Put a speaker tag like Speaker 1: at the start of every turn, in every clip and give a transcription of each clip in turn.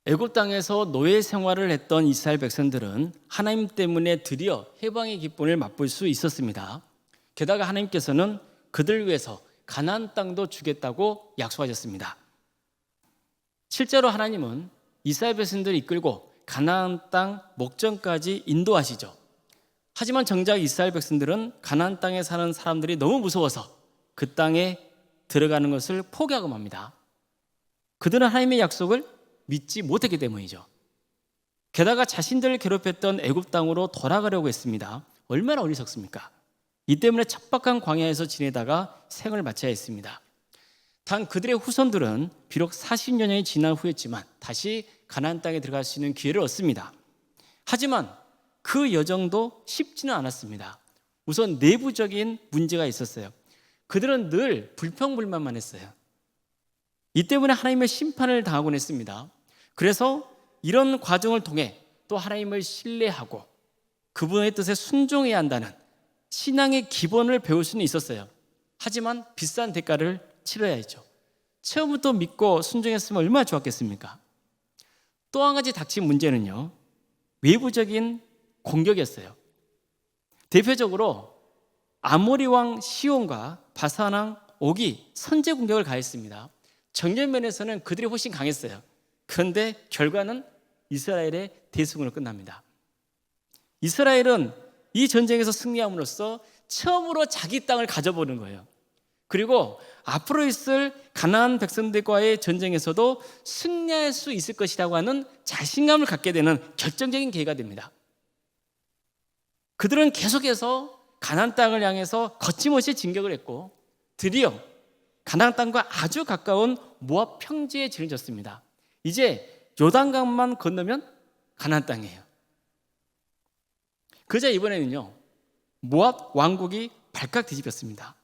Speaker 1: 애굽 땅에서 노예 생활을 했던 이스라엘 백성들은 하나님 때문에 드디어 해방의 기쁨을 맛볼 수 있었습니다. 게다가 하나님께서는 그들 위해서 가나안 땅도 주겠다고 약속하셨습니다. 실제로 하나님은 이스라엘 백성들을 이끌고 가나안 땅 목전까지 인도하시죠. 하지만 정작 이스라엘 백성들은 가나안 땅에 사는 사람들이 너무 무서워서 그 땅에 들어가는 것을 포기하고 맙니다. 그들은 하나님의 약속을 믿지 못했기 때문이죠. 게다가 자신들을 괴롭혔던 애굽 땅으로 돌아가려고 했습니다. 얼마나 어리석습니까? 이 때문에 척박한 광야에서 지내다가 생을 마쳐야 했습니다. 단 그들의 후손들은 비록 40여 년이 지난 후였지만 다시 가나안 땅에 들어갈 수 있는 기회를 얻습니다. 하지만 그 여정도 쉽지는 않았습니다. 우선 내부적인 문제가 있었어요. 그들은 늘 불평불만만 했어요. 이 때문에 하나님의 심판을 당하곤 했습니다. 그래서 이런 과정을 통해 또 하나님을 신뢰하고 그분의 뜻에 순종해야 한다는 신앙의 기본을 배울 수는 있었어요. 하지만 비싼 대가를 치러야 했죠. 처음부터 믿고 순종했으면 얼마나 좋았겠습니까? 또 한 가지 닥친 문제는요, 외부적인 공격이었어요. 대표적으로 아모리 왕 시온과 바산 왕 옥이 선제 공격을 가했습니다. 정면면에서는 그들이 훨씬 강했어요. 그런데 결과는 이스라엘의 대승으로 끝납니다. 이스라엘은 이 전쟁에서 승리함으로써 처음으로 자기 땅을 가져보는 거예요. 그리고 앞으로 있을 가나안 백성들과의 전쟁에서도 승리할 수 있을 것이라고 하는 자신감을 갖게 되는 결정적인 계기가 됩니다. 그들은 계속해서 가나안 땅을 향해서 거침없이 진격을 했고 드디어 가나안 땅과 아주 가까운 모압 평지에 진을 졌습니다. 이제 요단강만 건너면 가나안 땅이에요. 그러자 이번에는요, 모압 왕국이 발칵 뒤집혔습니다.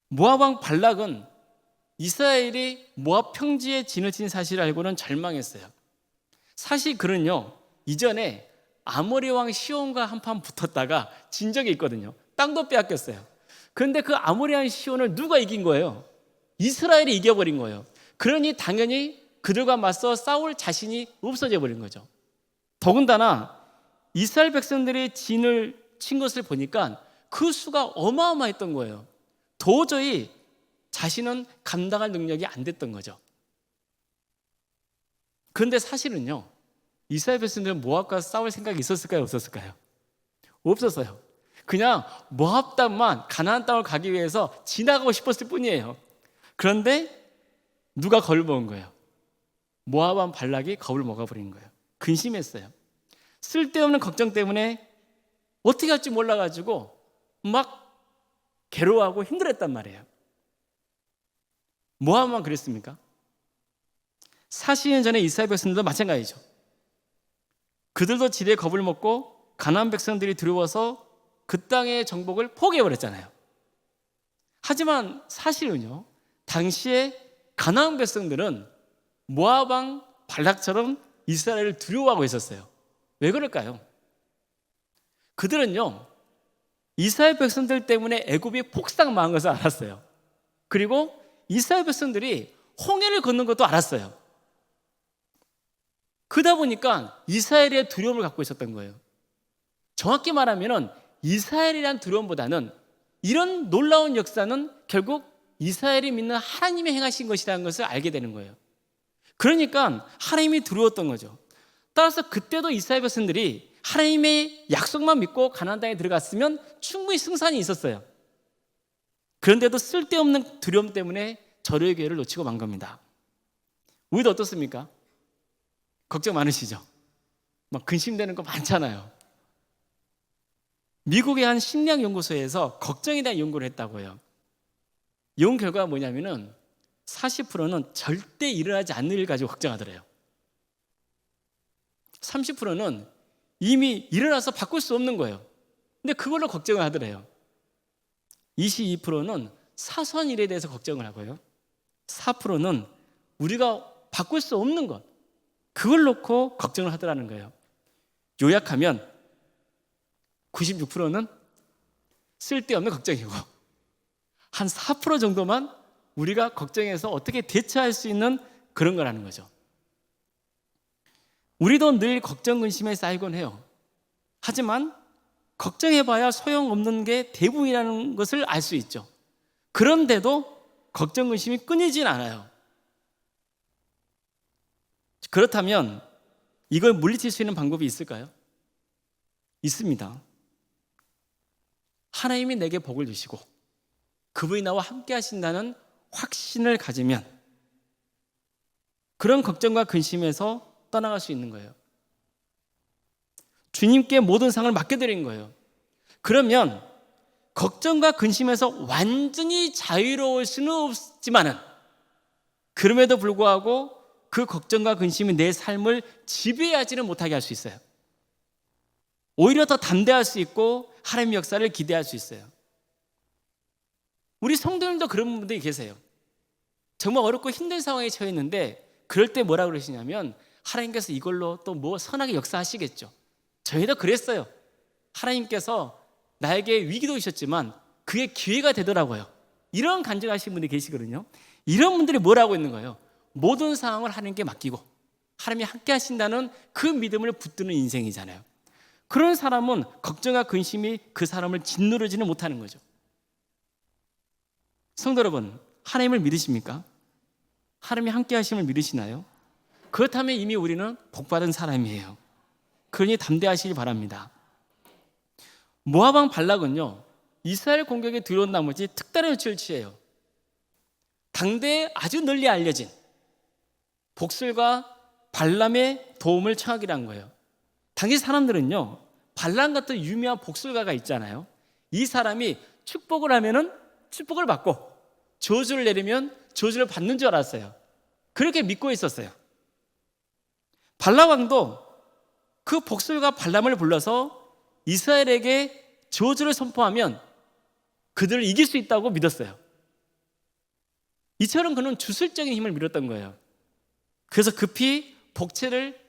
Speaker 1: 모압 왕 발락은 이스라엘이 모압 평지에 진을 친 사실을 알고는 절망했어요. 사실 그는요, 이전에 아모리 왕 시온과 한판 붙었다가 진 적이 있거든요. 땅도 빼앗겼어요. 그런데 그 아모리 왕 시온을 누가 이긴 거예요? 이스라엘이 이겨버린 거예요. 그러니 당연히 그들과 맞서 싸울 자신이 없어져 버린 거죠. 더군다나 이스라엘 백성들이 진을 친 것을 보니까 그 수가 어마어마했던 거예요. 도저히 자신은 감당할 능력이 안 됐던 거죠. 그런데 사실은요, 이스라엘 백성들은 모압과 싸울 생각이 있었을까요? 없었을까요? 없었어요. 그냥 모압 땅만, 가나안 땅을 가기 위해서 지나가고 싶었을 뿐이에요. 그런데 누가 겁을 먹은 거예요? 모압 왕 발락이 겁을 먹어버린 거예요. 근심했어요. 쓸데없는 걱정 때문에 어떻게 할지 몰라가지고 막 괴로워하고 힘들었단 말이에요. 모압만 그랬습니까? 40년 전에 이스라엘 백성들도 마찬가지죠. 그들도 지레 겁을 먹고 가나안 백성들이 두려워서 그 땅의 정복을 포기해버렸잖아요. 하지만 사실은요, 당시에 가나안 백성들은 모압 왕 발락처럼 이스라엘을 두려워하고 있었어요. 왜 그럴까요? 그들은요, 이스라엘 백성들 때문에 애굽이 폭삭 망한 것을 알았어요. 그리고 이스라엘 백성들이 홍해를 걷는 것도 알았어요. 그러다 보니까 이스라엘의 두려움을 갖고 있었던 거예요. 정확히 말하면 이스라엘이란 두려움보다는 이런 놀라운 역사는 결국 이스라엘이 믿는 하나님이 행하신 것이라는 것을 알게 되는 거예요. 그러니까 하나님이 두려웠던 거죠. 따라서 그때도 이스라엘 백성들이 하나님의 약속만 믿고 가나안 땅에 들어갔으면 충분히 승산이 있었어요. 그런데도 쓸데없는 두려움 때문에 절호의 기회를 놓치고 만 겁니다. 우리도 어떻습니까? 걱정 많으시죠? 막 근심되는 거 많잖아요. 미국의 한 심리학연구소에서 걱정에 대한 연구를 했다고요. 연구 결과가 뭐냐면은 40%는 절대 일어나지 않는 일 가지고 걱정하더래요. 30%는 이미 일어나서 바꿀 수 없는 거예요. 근데 그걸로 걱정을 하더래요. 22%는 사소한 일에 대해서 걱정을 하고요. 4%는 우리가 바꿀 수 없는 것, 그걸 놓고 걱정을 하더라는 거예요. 요약하면 96%는 쓸데없는 걱정이고 한 4% 정도만 우리가 걱정해서 어떻게 대처할 수 있는 그런 거라는 거죠. 우리도 늘 걱정 근심에 쌓이곤 해요. 하지만 걱정해봐야 소용없는 게 대부분이라는 것을 알 수 있죠. 그런데도 걱정 근심이 끊이진 않아요. 그렇다면 이걸 물리칠 수 있는 방법이 있을까요? 있습니다. 하나님이 내게 복을 주시고 그분이 나와 함께 하신다는 확신을 가지면 그런 걱정과 근심에서 떠나갈 수 있는 거예요. 주님께 모든 상을 맡겨드린 거예요. 그러면 걱정과 근심에서 완전히 자유로울 수는 없지만은 그럼에도 불구하고 그 걱정과 근심이 내 삶을 지배하지는 못하게 할 수 있어요. 오히려 더 담대할 수 있고 하나님의 역사를 기대할 수 있어요. 우리 성도님도 그런 분들이 계세요. 정말 어렵고 힘든 상황에 처해 있는데 그럴 때 뭐라 그러시냐면 하나님께서 이걸로 또 뭐 선하게 역사하시겠죠. 저희도 그랬어요. 하나님께서 나에게 위기도 주셨지만 그게 기회가 되더라고요. 이런 간증하시는 분들이 계시거든요. 이런 분들이 뭐라고 있는 거예요? 모든 상황을 하나님께 맡기고 하나님이 함께 하신다는 그 믿음을 붙드는 인생이잖아요. 그런 사람은 걱정과 근심이 그 사람을 짓누르지는 못하는 거죠. 성도 여러분, 하나님을 믿으십니까? 하나님이 함께 하심을 믿으시나요? 그렇다면 이미 우리는 복받은 사람이에요. 그러니 담대하시기 바랍니다. 모압 왕 발락은요, 이스라엘 공격에 들어온 나머지 특단의 조치를 취해요. 당대에 아주 널리 알려진 복술과 발람의 도움을 청하기로 한 거예요. 당시 사람들은요, 발람 같은 유명한 복술가가 있잖아요. 이 사람이 축복을 하면은 축복을 받고 저주를 내리면 저주를 받는 줄 알았어요. 그렇게 믿고 있었어요. 발람 왕도 그 복술가 발람을 불러서 이스라엘에게 저주를 선포하면 그들을 이길 수 있다고 믿었어요. 이처럼 그는 주술적인 힘을 믿었던 거예요. 그래서 급히 복채를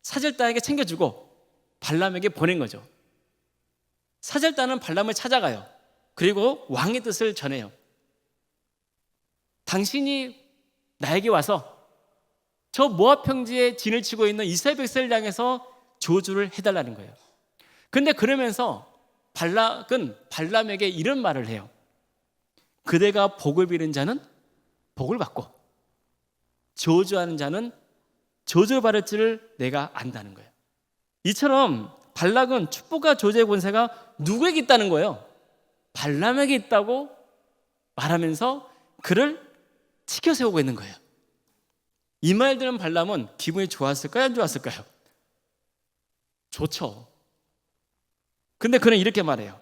Speaker 1: 사절단에게 챙겨주고 발람에게 보낸 거죠. 사절단은 발람을 찾아가요. 그리고 왕의 뜻을 전해요. 당신이 나에게 와서 저 모압 평지에 진을 치고 있는 이스라엘 백성을 향해서 저주를 해달라는 거예요. 근데 그러면서 발락은 발람에게 이런 말을 해요. 그대가 복을 비는 자는 복을 받고 저주하는 자는 저주를 받을 줄을 내가 안다는 거예요. 이처럼 발락은 축복과 저주의 권세가 누구에게 있다는 거예요? 발람에게 있다고 말하면서 그를 치켜 세우고 있는 거예요. 이 말 들은 발람은 기분이 좋았을까요? 안 좋았을까요? 좋죠. 근데 그는 이렇게 말해요.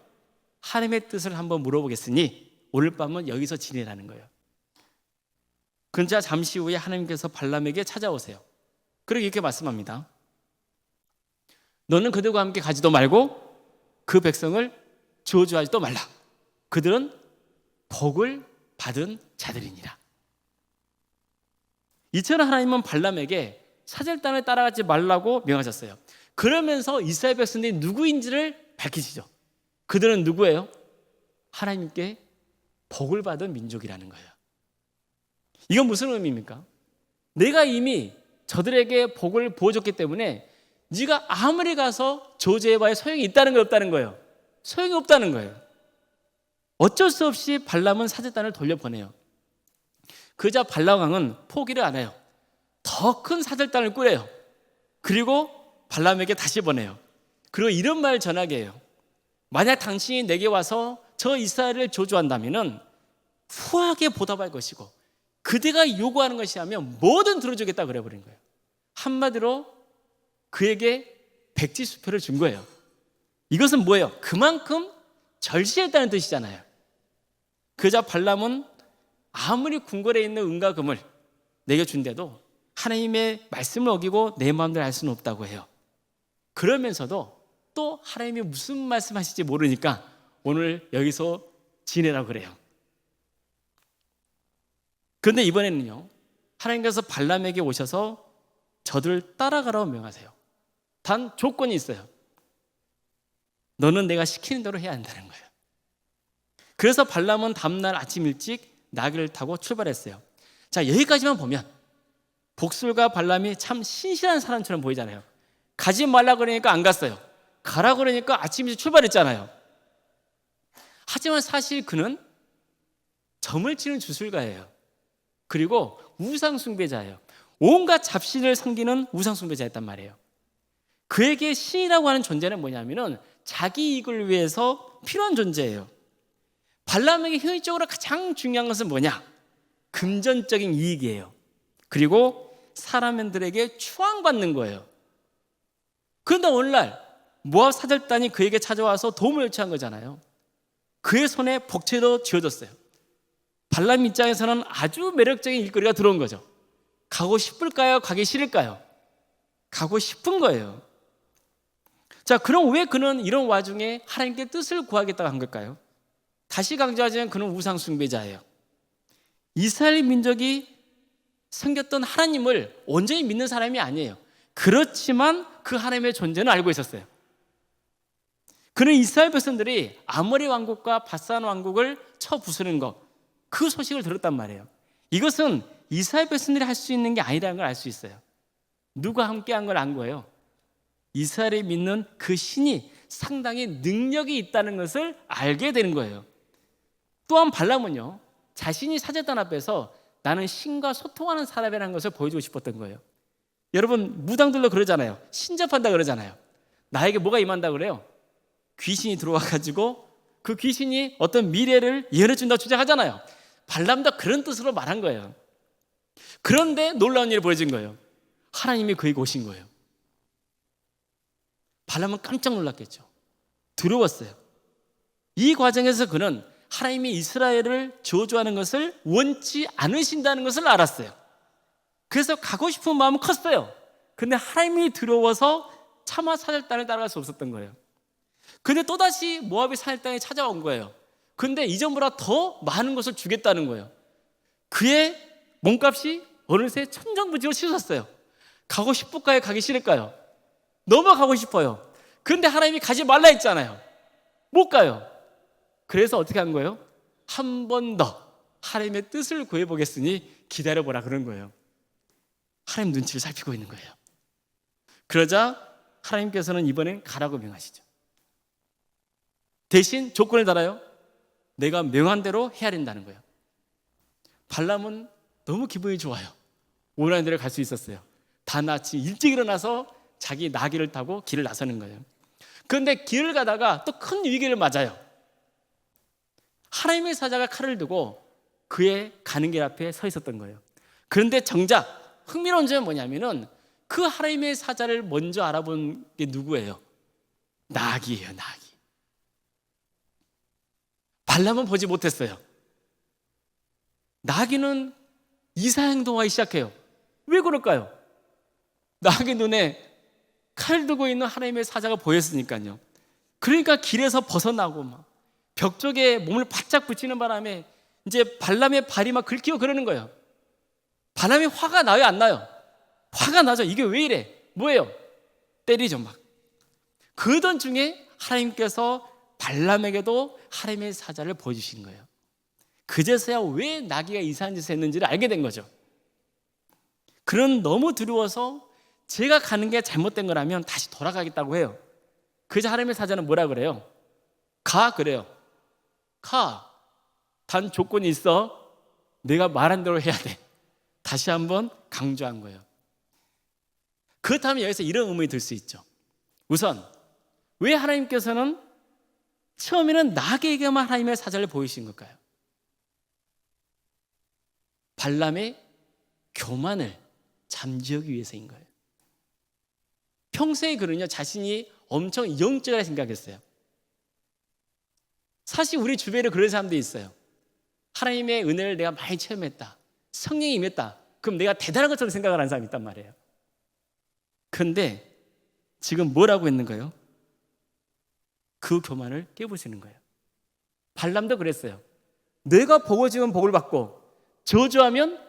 Speaker 1: 하나님의 뜻을 한번 물어보겠으니 오늘 밤은 여기서 지내라는 거예요. 그러자 잠시 후에 하나님께서 발람에게 찾아오세요. 그리고 이렇게 말씀합니다. 너는 그들과 함께 가지도 말고 그 백성을 저주하지도 말라. 그들은 복을 받은 자들이니라. 이처럼 하나님은 발람에게 사절단을 따라가지 말라고 명하셨어요. 그러면서 이스라엘 백성들이 누구인지를 밝히시죠. 그들은 누구예요? 하나님께 복을 받은 민족이라는 거예요. 이건 무슨 의미입니까? 내가 이미 저들에게 복을 부어줬기 때문에 네가 아무리 가서 저주해봐야 소용이 있다는 거 없다는 거예요. 소용이 없다는 거예요. 어쩔 수 없이 발람은 사절단을 돌려보내요. 그자 발람 왕은 포기를 안 해요. 더 큰 사절단을 꾸려요. 그리고 발람에게 다시 보내요. 그리고 이런 말을 전하게 해요. 만약 당신이 내게 와서 저 이스라엘을 저주한다면 후하게 보답할 것이고 그대가 요구하는 것이 하면 뭐든 들어주겠다 그래버린 거예요. 한마디로 그에게 백지수표를 준 거예요. 이것은 뭐예요? 그만큼 절실했다는 뜻이잖아요. 그자 발람은 아무리 궁궐에 있는 은과 금을 내게 준대도 하나님의 말씀을 어기고 내 마음대로 할 수는 없다고 해요. 그러면서도 또 하나님이 무슨 말씀하실지 모르니까 오늘 여기서 지내라고 그래요. 그런데 이번에는요, 하나님께서 발람에게 오셔서 저들을 따라가라고 명하세요. 단 조건이 있어요. 너는 내가 시키는 대로 해야 한다는 거예요. 그래서 발람은 다음날 아침 일찍 나귀를 타고 출발했어요. 자, 여기까지만 보면 복술과 발람이 참 신실한 사람처럼 보이잖아요. 가지 말라 그러니까 안 갔어요. 가라 그러니까 아침 일찍 출발했잖아요. 하지만 사실 그는 점을 치는 주술가예요. 그리고 우상숭배자예요. 온갖 잡신을 섬기는 우상숭배자였단 말이에요. 그에게 신이라고 하는 존재는 뭐냐면은 자기 이익을 위해서 필요한 존재예요. 발람에게 현실적으로 가장 중요한 것은 뭐냐? 금전적인 이익이에요. 그리고 사람들에게 추앙받는 거예요. 그런데 오늘날 모압 사절단이 그에게 찾아와서 도움을 요청한 거잖아요. 그의 손에 복채도 쥐어졌어요. 발람 입장에서는 아주 매력적인 일거리가 들어온 거죠. 가고 싶을까요? 가기 싫을까요? 가고 싶은 거예요. 자, 그럼 왜 그는 이런 와중에 하나님께 뜻을 구하겠다고 한 걸까요? 다시 강조하자면 그는 우상숭배자예요. 이스라엘 민족이 섬겼던 하나님을 온전히 믿는 사람이 아니에요. 그렇지만 그 하나님의 존재는 알고 있었어요. 그는 이스라엘 백성들이 아모리 왕국과 바산 왕국을 쳐부수는 것, 그 소식을 들었단 말이에요. 이것은 이스라엘 백성들이 할 수 있는 게 아니라는 걸 알 수 있어요. 누가 함께 한 걸 안 거예요? 이스라엘이 믿는 그 신이 상당히 능력이 있다는 것을 알게 되는 거예요. 또한 발람은요, 자신이 사절단 앞에서 나는 신과 소통하는 사람이라는 것을 보여주고 싶었던 거예요. 여러분 무당들도 그러잖아요. 신접한다 그러잖아요. 나에게 뭐가 임한다 그래요? 귀신이 들어와 가지고 그 귀신이 어떤 미래를 예언해 준다 주장하잖아요. 발람도 그런 뜻으로 말한 거예요. 그런데 놀라운 일이 벌어진 거예요. 하나님이 그에게 오신 거예요. 발람은 깜짝 놀랐겠죠. 두려웠어요. 이 과정에서 그는 하나님이 이스라엘을 저주하는 것을 원치 않으신다는 것을 알았어요. 그래서 가고 싶은 마음은 컸어요. 근데 하나님이 두려워서 차마 사절단을 따라갈 수 없었던 거예요. 근데 또다시 모압의 사절단이 찾아온 거예요. 근데 이전보다 더 많은 것을 주겠다는 거예요. 그의 몸값이 어느새 천정부지로 치솟았어요. 가고 싶을까요? 가기 싫을까요? 너무 가고 싶어요. 그런데 하나님이 가지 말라 했잖아요. 못 가요. 그래서 어떻게 한 거예요? 한 번 더 하나님의 뜻을 구해보겠으니 기다려보라 그런 거예요. 하나님 눈치를 살피고 있는 거예요. 그러자 하나님께서는 이번엔 가라고 명하시죠. 대신 조건을 달아요. 내가 명한 대로 헤아린다는 거예요. 발람은 너무 기분이 좋아요. 원하는 대로 갈 수 있었어요. 다나치 일찍 일어나서 자기 나귀를 타고 길을 나서는 거예요. 그런데 길을 가다가 또 큰 위기를 맞아요. 하나님의 사자가 칼을 두고 그의 가는 길 앞에 서 있었던 거예요. 그런데 정작 흥미로운 점은 뭐냐면은 그 하나님의 사자를 먼저 알아본 게 누구예요? 나귀예요, 나귀. 발람은 보지 못했어요. 나귀는 이사행동하기 시작해요. 왜 그럴까요? 나귀 눈에 칼 들고 있는 하나님의 사자가 보였으니까요. 그러니까 길에서 벗어나고 막 벽 쪽에 몸을 바짝 붙이는 바람에 이제 발람의 발이 막 긁히고 그러는 거예요. 발람이 화가 나요, 안 나요? 화가 나죠. 이게 왜 이래? 뭐예요? 때리죠, 막. 그러던 중에 하나님께서 발람에게도 하나님의 사자를 보여주신 거예요. 그제서야 왜 나귀가 이상한 짓을 했는지를 알게 된 거죠. 그는 너무 두려워서 제가 가는 게 잘못된 거라면 다시 돌아가겠다고 해요. 그래서 하나님의 사자는 뭐라 그래요? 가 그래요. 가. 단 조건이 있어. 내가 말한 대로 해야 돼. 다시 한번 강조한 거예요. 그렇다면 여기서 이런 의문이 들 수 있죠. 우선 왜 하나님께서는 처음에는 나귀에게만 하나님의 사자를 보이신 걸까요? 발람의 교만을 잠재우기 위해서인 거예요. 평소에 그는요 자신이 엄청 영적이라 생각했어요. 사실 우리 주변에 그런 사람들이 있어요. 하나님의 은혜를 내가 많이 체험했다. 성령이 임했다. 그럼 내가 대단한 것처럼 생각을 하는 사람이 있단 말이에요. 그런데 지금 뭐라고 했는 거예요? 그 교만을 깨부수는 거예요. 발람도 그랬어요. 내가 복을 주면 복을 받고 저주하면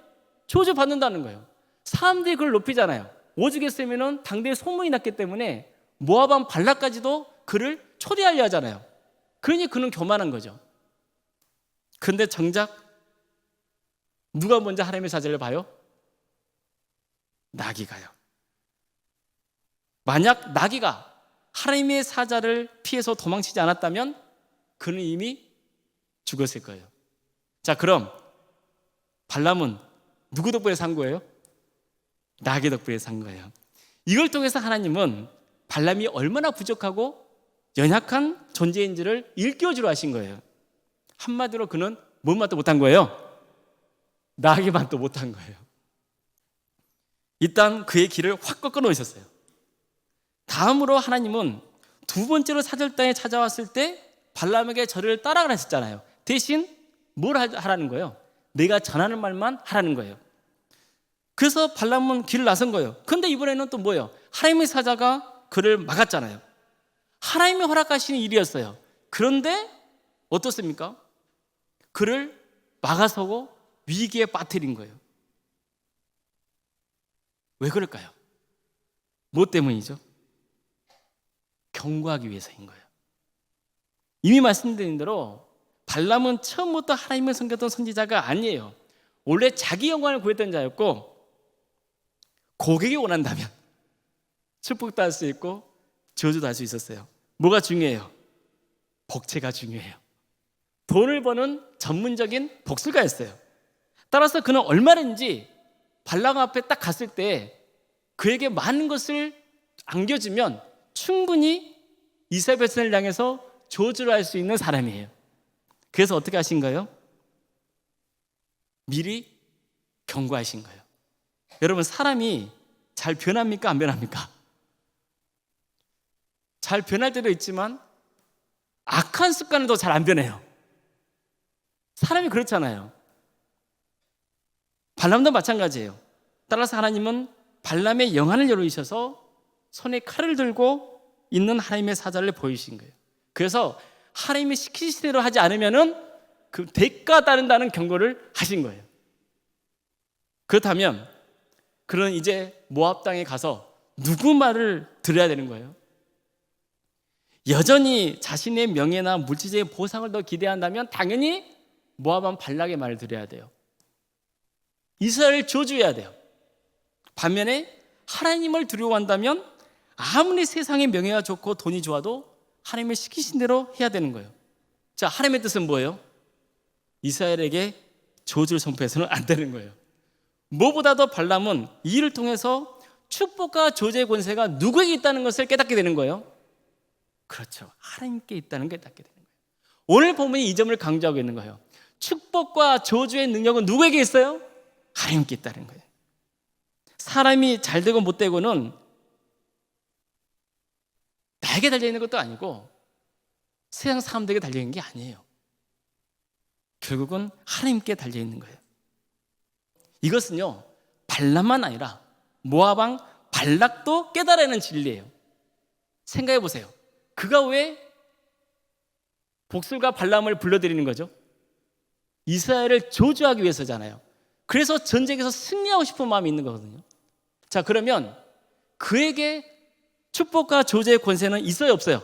Speaker 1: 저주받는다는 거예요. 사람들이 그걸 높이잖아요. 오죽했으면 당대에 소문이 났기 때문에 모압 왕 발락까지도 그를 초대하려 하잖아요. 그러니 그는 교만한 거죠. 그런데 정작 누가 먼저 하나님의 사자를 봐요? 나귀가요. 만약 나귀가 하나님의 사자를 피해서 도망치지 않았다면 그는 이미 죽었을 거예요. 자, 그럼 발람은 누구 덕분에 산 거예요? 나귀 덕분에 산 거예요. 이걸 통해서 하나님은 발람이 얼마나 부족하고 연약한 존재인지를 일깨워주려 하신 거예요. 한마디로 그는 뭔 맛도 못한 거예요? 나귀 맛도 못한 거예요. 일단 그의 길을 확 꺾어 놓으셨어요. 다음으로 하나님은 두 번째로 사절 땅에 찾아왔을 때 발람에게 저를 따라가라 했잖아요. 대신 뭘 하라는 거예요? 내가 전하는 말만 하라는 거예요. 그래서 발람은 길을 나선 거예요. 그런데 이번에는 또 뭐예요? 하나님의 사자가 그를 막았잖아요. 하나님이 허락하시는 일이었어요. 그런데 어떻습니까? 그를 막아서고 위기에 빠뜨린 거예요. 왜 그럴까요? 뭐 때문이죠? 경고하기 위해서인 거예요. 이미 말씀드린 대로 발람은 처음부터 하나님을 섬겼던 선지자가 아니에요. 원래 자기 영광을 구했던 자였고, 고객이 원한다면 축복도 할 수 있고 저주도 할 수 있었어요. 뭐가 중요해요? 복채가 중요해요. 돈을 버는 전문적인 복술가였어요. 따라서 그는 얼마든지 발람 앞에 딱 갔을 때 그에게 많은 것을 안겨주면 충분히 이스라엘 백성을 향해서 저주를 할 수 있는 사람이에요. 그래서 어떻게 하신 거예요? 미리 경고하신 거예요. 여러분, 사람이 잘 변합니까? 안 변합니까? 잘 변할 때도 있지만 악한 습관은 더 잘 안 변해요. 사람이 그렇잖아요. 발람도 마찬가지예요. 따라서 하나님은 발람의 영안을 열어주셔서 손에 칼을 들고 있는 하나님의 사자를 보이신 거예요. 그래서 하나님이 시키신 대로 하지 않으면은 그 대가 따른다는 경고를 하신 거예요. 그렇다면 그는 이제 모압 땅에 가서 누구 말을 들어야 되는 거예요? 여전히 자신의 명예나 물질적인 보상을 더 기대한다면 당연히 모압 왕 발락의 말을 들어야 돼요. 이스라엘을 저주해야 돼요. 반면에 하나님을 두려워한다면 아무리 세상의 명예가 좋고 돈이 좋아도 하나님을 시키신 대로 해야 되는 거예요. 자, 하나님의 뜻은 뭐예요? 이스라엘에게 저주를 선포해서는 안 되는 거예요. 무엇보다도 발람은 이 일을 통해서 축복과 저주의 권세가 누구에게 있다는 것을 깨닫게 되는 거예요. 그렇죠. 하나님께 있다는 게 깨닫게 되는 거예요. 오늘 본문이 이 점을 강조하고 있는 거예요. 축복과 저주의 능력은 누구에게 있어요? 하나님께 있다는 거예요. 사람이 잘 되고 못 되고는 나에게 달려있는 것도 아니고 세상 사람들에게 달려있는 게 아니에요. 결국은 하나님께 달려있는 거예요. 이것은요, 발람만 아니라 모압 왕 발락도 깨달아내는 진리예요. 생각해 보세요. 그가 왜 복술가 발람을 불러들이는 거죠? 이스라엘을 저주하기 위해서잖아요. 그래서 전쟁에서 승리하고 싶은 마음이 있는 거거든요. 자, 그러면 그에게 축복과 저주의 권세는 있어요, 없어요?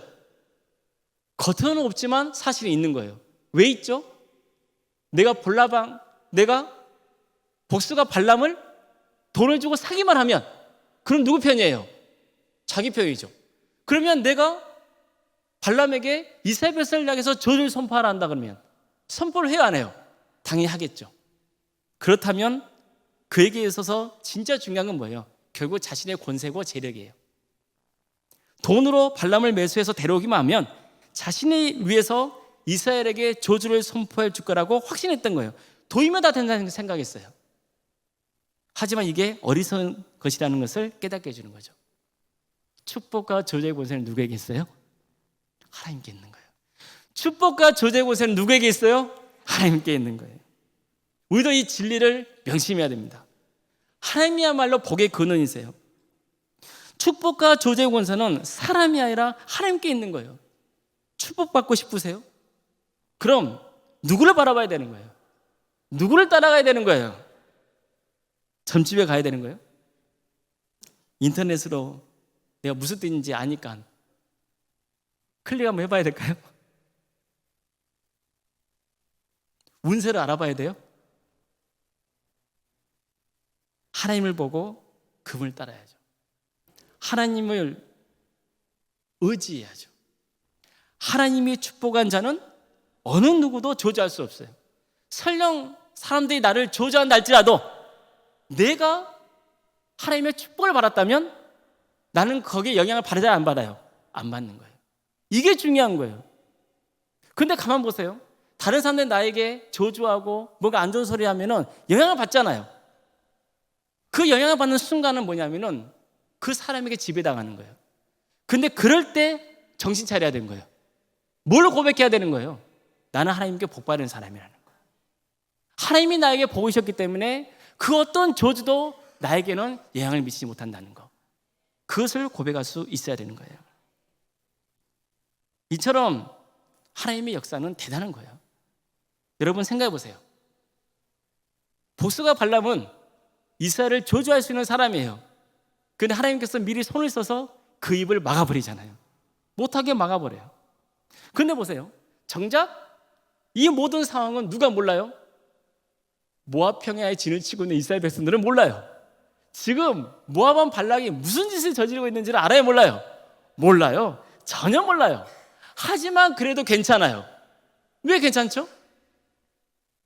Speaker 1: 겉으로는 없지만 사실은 있는 거예요. 왜 있죠? 내가 복수가 발람을 돈을 주고 사기만 하면 그럼 누구 편이에요? 자기 편이죠. 그러면 내가 발람에게 이스라엘 백성을 향해서 저주를 선포하라 한다 그러면 선포를 해요, 안 해요? 당연히 하겠죠. 그렇다면 그에게 있어서 진짜 중요한 건 뭐예요? 결국 자신의 권세고 재력이에요. 돈으로 발람을 매수해서 데려오기만 하면 자신을 위해서 이스라엘에게 저주를 선포해 줄 거라고 확신했던 거예요. 도이면 다 된다는 생각했어요. 하지만 이게 어리석은 것이라는 것을 깨닫게 해주는 거죠. 축복과 저주의 권세는 누구에게 있어요? 하나님께 있는 거예요. 축복과 저주의 권세는 누구에게 있어요? 하나님께 있는 거예요. 우리도 이 진리를 명심해야 됩니다. 하나님이야말로 복의 근원이세요. 축복과 저주의 권세는 사람이 아니라 하나님께 있는 거예요. 축복받고 싶으세요? 그럼 누구를 바라봐야 되는 거예요? 누구를 따라가야 되는 거예요? 점집에 가야 되는 거예요? 인터넷으로 내가 무슨 뜻인지 아니까 클릭 한번 해봐야 될까요? 운세를 알아봐야 돼요? 하나님을 보고 그분을 따라야죠. 하나님을 의지해야죠. 하나님이 축복한 자는 어느 누구도 저주할 수 없어요. 설령 사람들이 나를 저주한다 할지라도 내가 하나님의 축복을 받았다면 나는 거기에 영향을 받아야 안 받아요? 안 받는 거예요. 이게 중요한 거예요. 근데 가만 보세요. 다른 사람들이 나에게 저주하고 뭔가 안 좋은 소리 하면은 영향을 받잖아요. 그 영향을 받는 순간은 뭐냐면은 그 사람에게 지배당하는 거예요. 근데 그럴 때 정신 차려야 되는 거예요. 뭘 고백해야 되는 거예요? 나는 하나님께 복받은 사람이라는 거예요. 하나님이 나에게 복을 주셨기 때문에 그 어떤 저주도 나에게는 영향을 미치지 못한다는 거. 그것을 고백할 수 있어야 되는 거예요. 이처럼 하나님의 역사는 대단한 거예요. 여러분 생각해 보세요. 보스가 발람은 이스라엘을 저주할 수 있는 사람이에요. 그런데 하나님께서 미리 손을 써서 그 입을 막아버리잖아요. 못하게 막아버려요. 그런데 보세요. 정작 이 모든 상황은 누가 몰라요? 모압 평야에 진을 치고 있는 이스라엘 백성들은 몰라요. 지금 모압 왕 발락이 무슨 짓을 저지르고 있는지를 알아요, 몰라요? 몰라요. 전혀 몰라요. 하지만 그래도 괜찮아요. 왜 괜찮죠?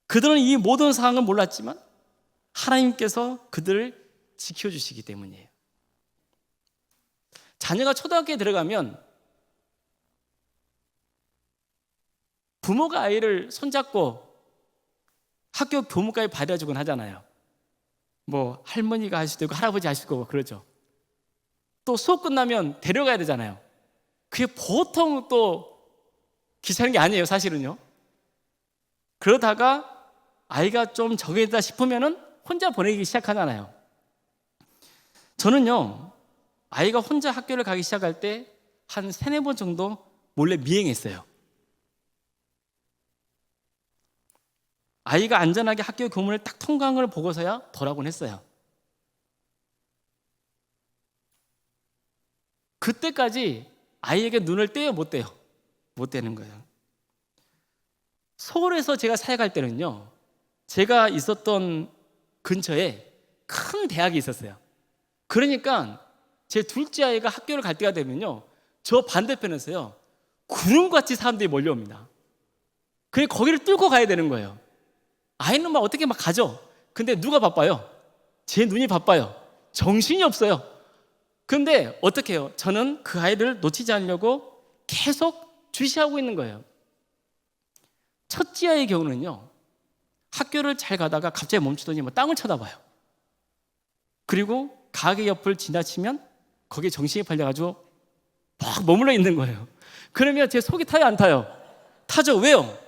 Speaker 1: 그들은 이 모든 상황은 몰랐지만 하나님께서 그들을 지켜주시기 때문이에요. 자녀가 초등학교에 들어가면 부모가 아이를 손잡고 학교 교무까지 받아주곤 하잖아요. 뭐 할머니가 할 수도 있고 할아버지 할 수도 있고 그러죠. 또 수업 끝나면 데려가야 되잖아요. 그게 보통 또 귀찮은 게 아니에요, 사실은요. 그러다가 아이가 좀 적응했다 싶으면은 혼자 보내기 시작하잖아요. 저는요, 아이가 혼자 학교를 가기 시작할 때 한 3-4번 정도 몰래 미행했어요. 아이가 안전하게 학교 교문을 딱 통과한 걸 보고서야 덜하곤 했어요. 그때까지 아이에게 눈을 떼요, 못 떼요? 못 떼는 거예요. 서울에서 제가 사역할 때는요, 제가 있었던 근처에 큰 대학이 있었어요. 그러니까 제 둘째 아이가 학교를 갈 때가 되면요, 저 반대편에서요 구름같이 사람들이 몰려옵니다. 그게 거기를 뚫고 가야 되는 거예요. 아이는 막 어떻게 막 가죠. 근데 누가 바빠요? 제 눈이 바빠요. 정신이 없어요. 근데 어떻게 해요? 저는 그 아이를 놓치지 않으려고 계속 주시하고 있는 거예요. 첫째 아이의 경우는요, 학교를 잘 가다가 갑자기 멈추더니 뭐 땅을 쳐다봐요. 그리고 가게 옆을 지나치면 거기에 정신이 팔려가지고 막 머물러 있는 거예요. 그러면 제 속이 타요, 안 타요? 타죠. 왜요?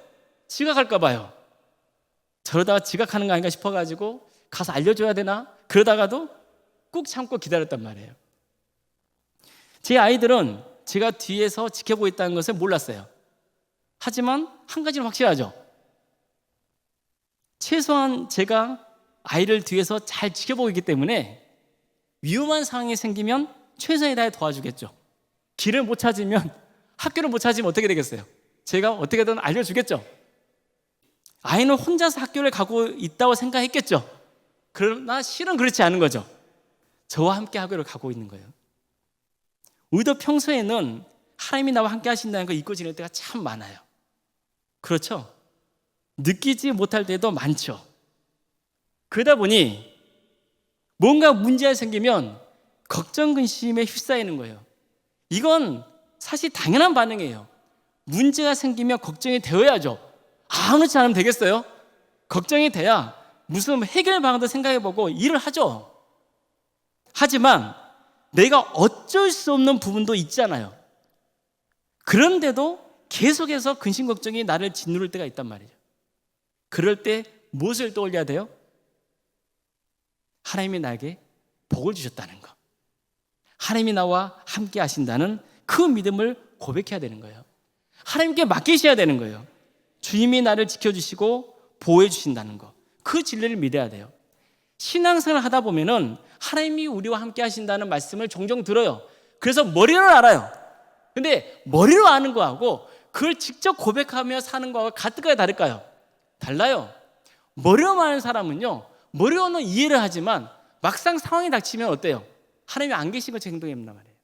Speaker 1: 지각할까 봐요. 저러다가 지각하는 거 아닌가 싶어가지고 가서 알려줘야 되나? 그러다가도 꾹 참고 기다렸단 말이에요. 제 아이들은 제가 뒤에서 지켜보고 있다는 것을 몰랐어요. 하지만 한 가지는 확실하죠. 최소한 제가 아이를 뒤에서 잘 지켜보고 있기 때문에 위험한 상황이 생기면 최선을 다해 도와주겠죠. 길을 못 찾으면, 학교를 못 찾으면 어떻게 되겠어요? 제가 어떻게든 알려주겠죠. 아이는 혼자서 학교를 가고 있다고 생각했겠죠. 그러나 실은 그렇지 않은 거죠. 저와 함께 학교를 가고 있는 거예요. 우리도 평소에는 하나님이 나와 함께 하신다는 걸 잊고 지낼 때가 참 많아요. 그렇죠? 느끼지 못할 때도 많죠. 그러다 보니 뭔가 문제가 생기면 걱정, 근심에 휩싸이는 거예요. 이건 사실 당연한 반응이에요. 문제가 생기면 걱정이 되어야죠. 아무렇지 않으면 되겠어요? 걱정이 돼야 무슨 해결 방안도 생각해보고 일을 하죠. 하지만 내가 어쩔 수 없는 부분도 있잖아요. 그런데도 계속해서 근심 걱정이 나를 짓누를 때가 있단 말이죠. 그럴 때 무엇을 떠올려야 돼요? 하나님이 나에게 복을 주셨다는 거, 하나님이 나와 함께 하신다는 그 믿음을 고백해야 되는 거예요. 하나님께 맡기셔야 되는 거예요. 주님이 나를 지켜주시고 보호해 주신다는 거, 그 진리를 믿어야 돼요. 신앙생활을 하다 보면은 하나님이 우리와 함께 하신다는 말씀을 종종 들어요. 그래서 머리로 알아요. 근데 머리로 아는 거하고 그걸 직접 고백하며 사는 거하고 같을까요, 다를까요? 달라요. 머리로만 아는 사람은요, 머리로는 이해를 하지만 막상 상황이 닥치면 어때요? 하나님이 안 계신 것처럼 행동합니다 말이에요.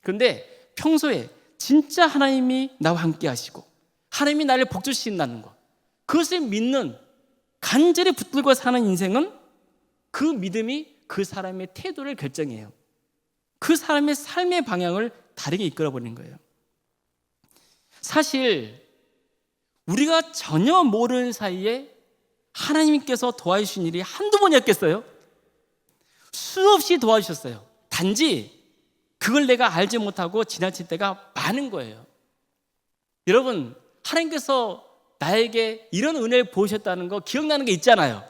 Speaker 1: 그런데 평소에 진짜 하나님이 나와 함께 하시고 하나님이 나를 복주시킨다는 것, 그것을 믿는, 간절히 붙들고 사는 인생은 그 믿음이 그 사람의 태도를 결정해요. 그 사람의 삶의 방향을 다르게 이끌어버리는 거예요. 사실 우리가 전혀 모르는 사이에 하나님께서 도와주신 일이 한두 번이었겠어요? 수없이 도와주셨어요. 단지 그걸 내가 알지 못하고 지나칠 때가 많은 거예요. 여러분, 하나님께서 나에게 이런 은혜를 보여주셨다는 거 기억나는 게 있잖아요.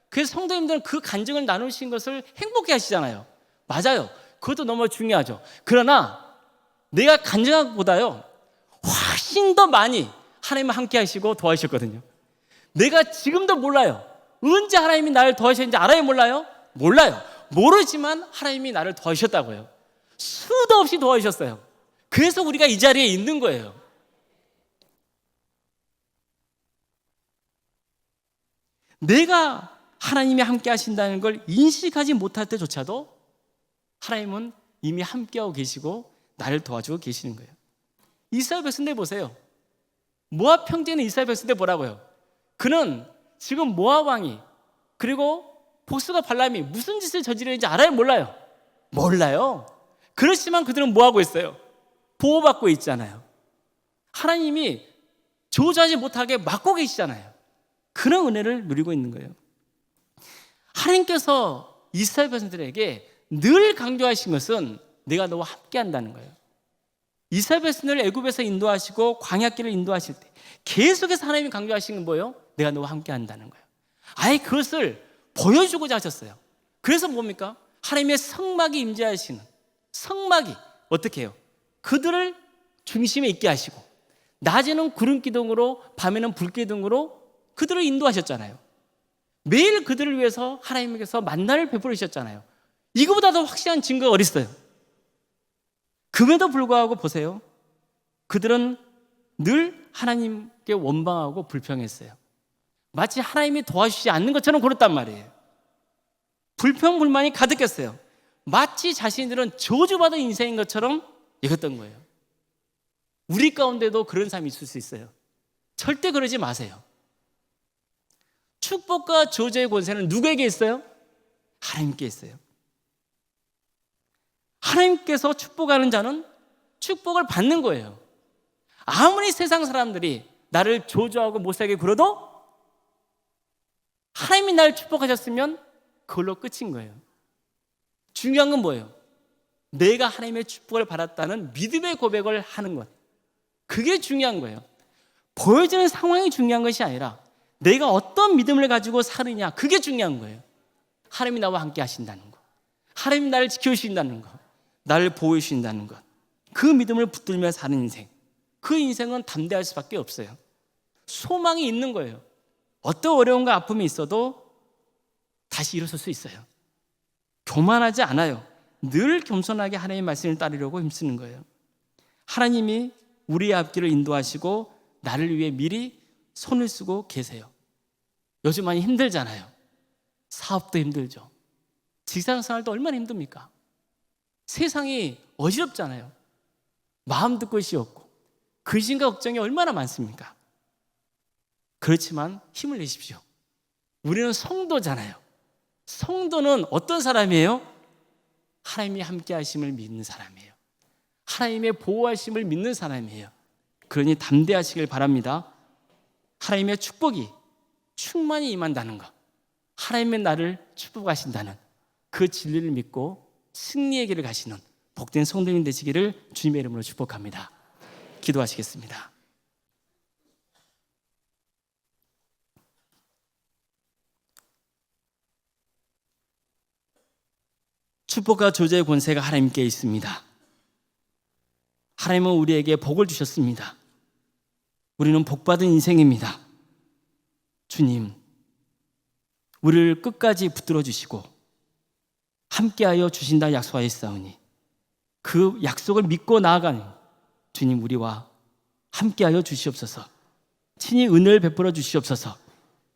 Speaker 1: 그래서 성도님들은 그 간증을 나누신 것을 행복해 하시잖아요. 맞아요. 그것도 너무 중요하죠. 그러나 내가 간증한 것보다요 훨씬 더 많이 하나님은 함께 하시고 도와주셨거든요. 내가 지금도 몰라요. 언제 하나님이 나를 도와주셨는지 알아요? 몰라요? 몰라요. 모르지만 하나님이 나를 도와주셨다고요. 수도 없이 도와주셨어요. 그래서 우리가 이 자리에 있는 거예요. 내가 하나님이 함께 하신다는 걸 인식하지 못할 때조차도 하나님은 이미 함께하고 계시고 나를 도와주고 계시는 거예요. 이스라엘 백성들 보세요. 모압 평지에는 이스라엘 백성들 뭐라고요? 그는 지금 모압 왕이 그리고 복수가 발람이 무슨 짓을 저지르는지 알아요? 몰라요? 몰라요. 그렇지만 그들은 뭐 하고 있어요? 보호받고 있잖아요. 하나님이 저주하지 못하게 막고 계시잖아요. 그런 은혜를 누리고 있는 거예요. 하나님께서 이스라엘 백성들에게 늘 강조하신 것은 내가 너와 함께 한다는 거예요. 이스라엘 백성들을 애굽에서 인도하시고 광야길을 인도하실 때 계속해서 하나님이 강조하신 건 뭐예요? 내가 너와 함께 한다는 거예요. 아예 그것을 보여주고자 하셨어요. 그래서 뭡니까? 하나님의 성막이 임재하시는, 성막이 어떻게 해요? 그들을 중심에 있게 하시고 낮에는 구름기둥으로 밤에는 불기둥으로 그들을 인도하셨잖아요. 매일 그들을 위해서 하나님께서 만나를 베풀으셨잖아요. 이거보다 더 확실한 증거가 어디 있어요? 그럼에도 불구하고 보세요. 그들은 늘 하나님께 원망하고 불평했어요. 마치 하나님이 도와주시지 않는 것처럼 굴었단 말이에요. 불평불만이 가득했어요. 마치 자신들은 저주받은 인생인 것처럼 여겼던 거예요. 우리 가운데도 그런 사람이 있을 수 있어요. 절대 그러지 마세요. 축복과 저주의 권세는 누구에게 있어요? 하나님께 있어요. 하나님께서 축복하는 자는 축복을 받는 거예요. 아무리 세상 사람들이 나를 저주하고 못살게 굴어도 하나님이 나를 축복하셨으면 그걸로 끝인 거예요. 중요한 건 뭐예요? 내가 하나님의 축복을 받았다는 믿음의 고백을 하는 것. 그게 중요한 거예요. 보여지는 상황이 중요한 것이 아니라 내가 어떤 믿음을 가지고 사느냐, 그게 중요한 거예요. 하나님이 나와 함께 하신다는 것, 하나님이 나를 지켜주신다는 것, 나를 보호해 주신다는 것, 그 믿음을 붙들며 사는 인생, 그 인생은 담대할 수밖에 없어요. 소망이 있는 거예요. 어떤 어려움과 아픔이 있어도 다시 일어설 수 있어요. 교만하지 않아요. 늘 겸손하게 하나님의 말씀을 따르려고 힘쓰는 거예요. 하나님이 우리의 앞길을 인도하시고 나를 위해 미리 손을 쓰고 계세요. 요즘 많이 힘들잖아요. 사업도 힘들죠. 직장생활도 얼마나 힘듭니까? 세상이 어지럽잖아요. 마음 듣 곳이 없고 근심과 걱정이 얼마나 많습니까? 그렇지만 힘을 내십시오. 우리는 성도잖아요. 성도는 어떤 사람이에요? 하나님이 함께 하심을 믿는 사람이에요. 하나님의 보호하심을 믿는 사람이에요. 그러니 담대하시길 바랍니다. 하나님의 축복이 충만히 임한다는 것, 하나님의 나를 축복하신다는 그 진리를 믿고 승리의 길을 가시는 복된 성도님 되시기를 주님의 이름으로 축복합니다. 기도하시겠습니다. 축복과 저주의 권세가 하나님께 있습니다. 하나님은 우리에게 복을 주셨습니다. 우리는 복받은 인생입니다. 주님, 우리를 끝까지 붙들어 주시고 함께하여 주신다 약속하였사오니 그 약속을 믿고 나아가는 주님, 우리와 함께하여 주시옵소서. 친히 은혜를 베풀어 주시옵소서.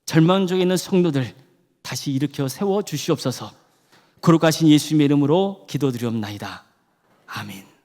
Speaker 1: 절망 중에 있는 성도들 다시 일으켜 세워 주시옵소서. 거룩하신 예수님의 이름으로 기도드리옵나이다. 아멘.